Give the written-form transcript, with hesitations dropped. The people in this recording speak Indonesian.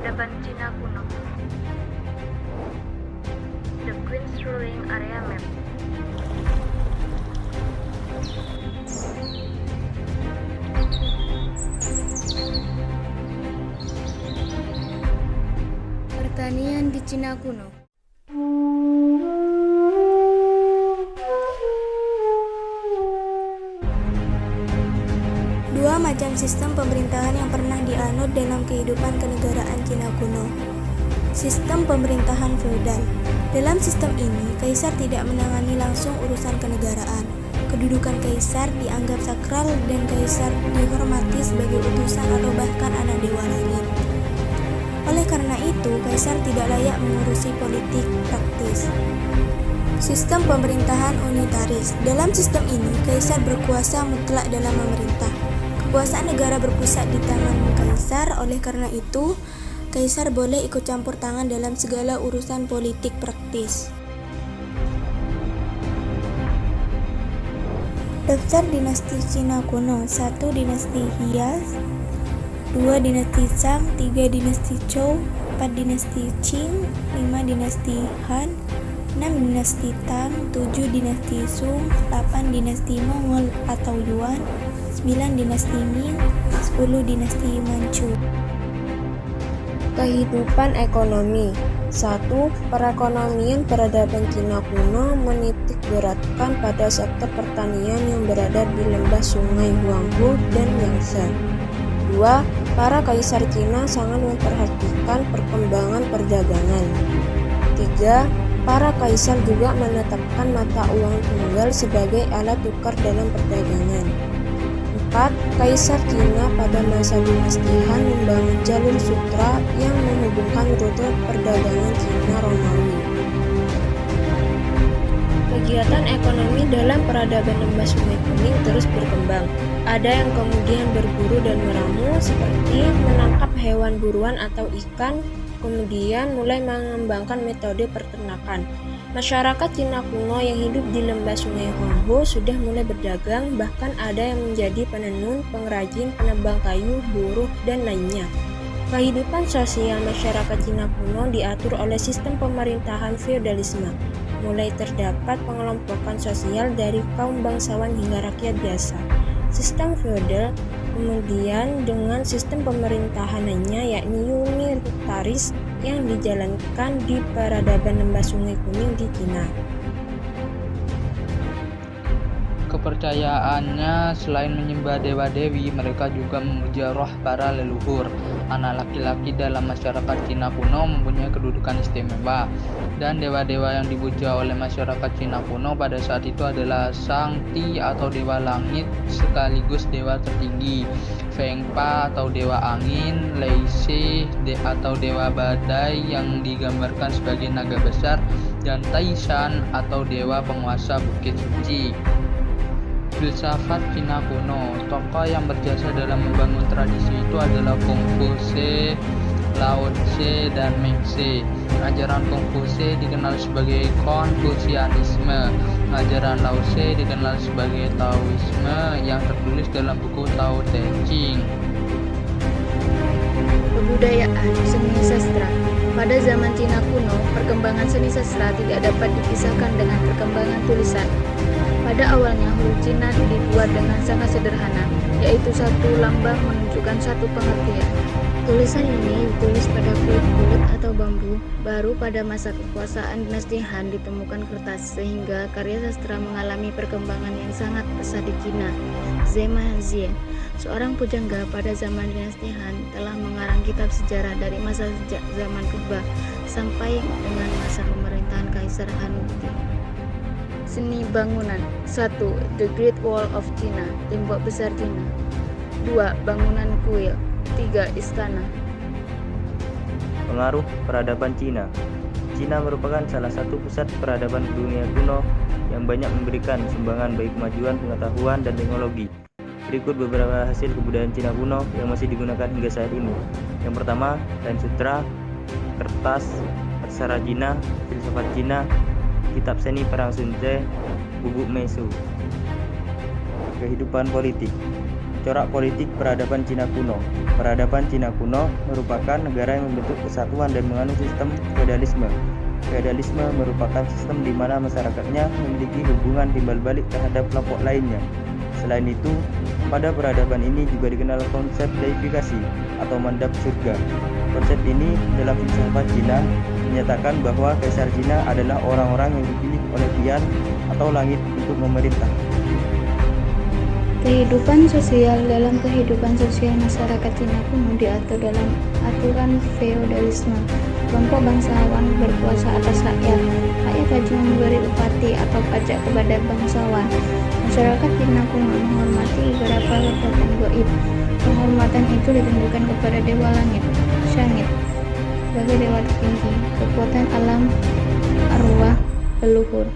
peradaban Cina kuno. The Queen's Ruling Area Map. Pertanian di Cina kuno. Dua macam sistem pemerintahan yang pernah dianut dalam kehidupan kenegaraan Cina kuno. Sistem pemerintahan feodal. Dalam sistem ini, kaisar tidak menangani langsung urusan kenegaraan. Kedudukan kaisar dianggap sakral dan kaisar dihormati sebagai utusan atau bahkan anak dewa langit. Oleh karena itu, kaisar tidak layak mengurusi politik praktis. Sistem pemerintahan unitaris. Dalam sistem ini, kaisar berkuasa mutlak dalam memerintah. Kekuasaan negara berpusat di tangan kaisar, oleh karena itu, kaisar boleh ikut campur tangan dalam segala urusan politik praktis. Daftar dinasti Cina kuno. 1. Dinasti Hias, 2. Dinasti Shang, 3. Dinasti Zhou, 4. Dinasti Qing, 5. Dinasti Han, 6. Dinasti Tang, 7. Dinasti Sung, 8. Dinasti Mongol atau Yuan, 9. Dinasti Ming, 10. Dinasti Manchu. Kehidupan ekonomi. 1. Perekonomian peradaban Cina kuno menitik beratkan pada sektor pertanian yang berada di lembah sungai Huanghe dan Yangtze. 2. Para kaisar Cina sangat memperhatikan perkembangan perdagangan. 3. Para kaisar juga menetapkan mata uang tunggal sebagai alat tukar dalam perdagangan. 4. Kaisar Cina pada masa dinasti Han membangun jalur sutra yang menghubungkan rute perdagangan Cina Romawi. Kegiatan ekonomi dalam peradaban lembah Sungai Kuning terus berkembang. Ada yang kemudian berburu dan meramu seperti menangkap hewan buruan atau ikan, kemudian mulai mengembangkan metode peternakan. Masyarakat Cina kuno yang hidup di lembah Sungai Huanghe sudah mulai berdagang, bahkan ada yang menjadi penenun, pengrajin, penebang kayu, buruh, dan lainnya. Kehidupan sosial masyarakat Cina kuno diatur oleh sistem pemerintahan feodalisme. Mulai terdapat pengelompokan sosial dari kaum bangsawan hingga rakyat biasa. Sistem feodal kemudian dengan sistem pemerintahannya yakni unitaris yang dijalankan di peradaban lembah Sungai Kuning di Cina. Kepercayaannya selain menyembah dewa-dewi, mereka juga memuja roh para leluhur. Anak laki-laki dalam masyarakat Cina kuno mempunyai kedudukan istimewa, dan dewa-dewa yang dipuja oleh masyarakat Cina kuno pada saat itu adalah Shangti atau dewa langit sekaligus dewa tertinggi, Fengpa atau dewa angin, Leise atau dewa badai yang digambarkan sebagai naga besar, dan Taishan atau dewa penguasa bukit suci. Filsafat Cina kuno. Tokoh yang berjasa dalam membangun tradisi itu adalah Kongfuce, Lao Tse, dan Mengse. Ajaran Kongfuce dikenal sebagai Konfusianisme. Ajaran Lao Tse dikenal sebagai Taoisme yang tertulis dalam buku Tao Te Ching. Kebudayaan seni sastra. Pada zaman Cina kuno, perkembangan seni sastra tidak dapat dipisahkan dengan perkembangan tulisan. Pada awalnya, huruf Cina dibuat dengan sangat sederhana, yaitu satu lambang menunjukkan satu pengertian. Tulisan ini ditulis pada kulit atau bambu. Baru pada masa kekuasaan dinasti Han ditemukan kertas, sehingga karya sastra mengalami perkembangan yang sangat pesat di Cina. Sima Zhie, seorang pujangga pada zaman dinasti Han, telah mengarang kitab sejarah dari masa sejak zaman purba sampai dengan masa pemerintahan Kaisar Han Wuti. Seni bangunan. 1. The Great Wall of China, tembok besar Cina. 2. Bangunan kuil. 3. Istana. Pengaruh peradaban Cina. Cina merupakan salah satu pusat peradaban dunia kuno yang banyak memberikan sumbangan bagi kemajuan pengetahuan dan teknologi. Berikut beberapa hasil kebudayaan Cina kuno yang masih digunakan hingga saat ini. Yang pertama, kain sutra, kertas, aksara Cina, filsafat Cina, kitab seni perang Sun Tzu, bubuk Mesu. Kehidupan politik. Corak politik peradaban Cina kuno. Peradaban Cina kuno merupakan negara yang membentuk kesatuan dan menganut sistem feodalisme. Feodalisme merupakan sistem di mana masyarakatnya memiliki hubungan timbal balik terhadap kelompok lainnya. Selain itu, pada peradaban ini juga dikenal konsep deifikasi atau mandap surga. Konsep ini dalam filsafat Cina menyatakan bahwa kaisar Cina adalah orang-orang yang dipilih oleh Tian atau langit untuk memerintah. Kehidupan sosial. Dalam kehidupan sosial masyarakat Cina kuno diatur dalam aturan feodalisme. Kelompok bangsawan berkuasa atas rakyat. Rakyat wajib memberi upati atau pajak kepada bangsawan. Masyarakat Cina kuno menghormati beberapa kekuatan gaib. Penghormatan itu ditunjukkan kepada dewa langit, Syangit, sebagai dewa tertinggi, kekuatan alam, arwah, leluhur.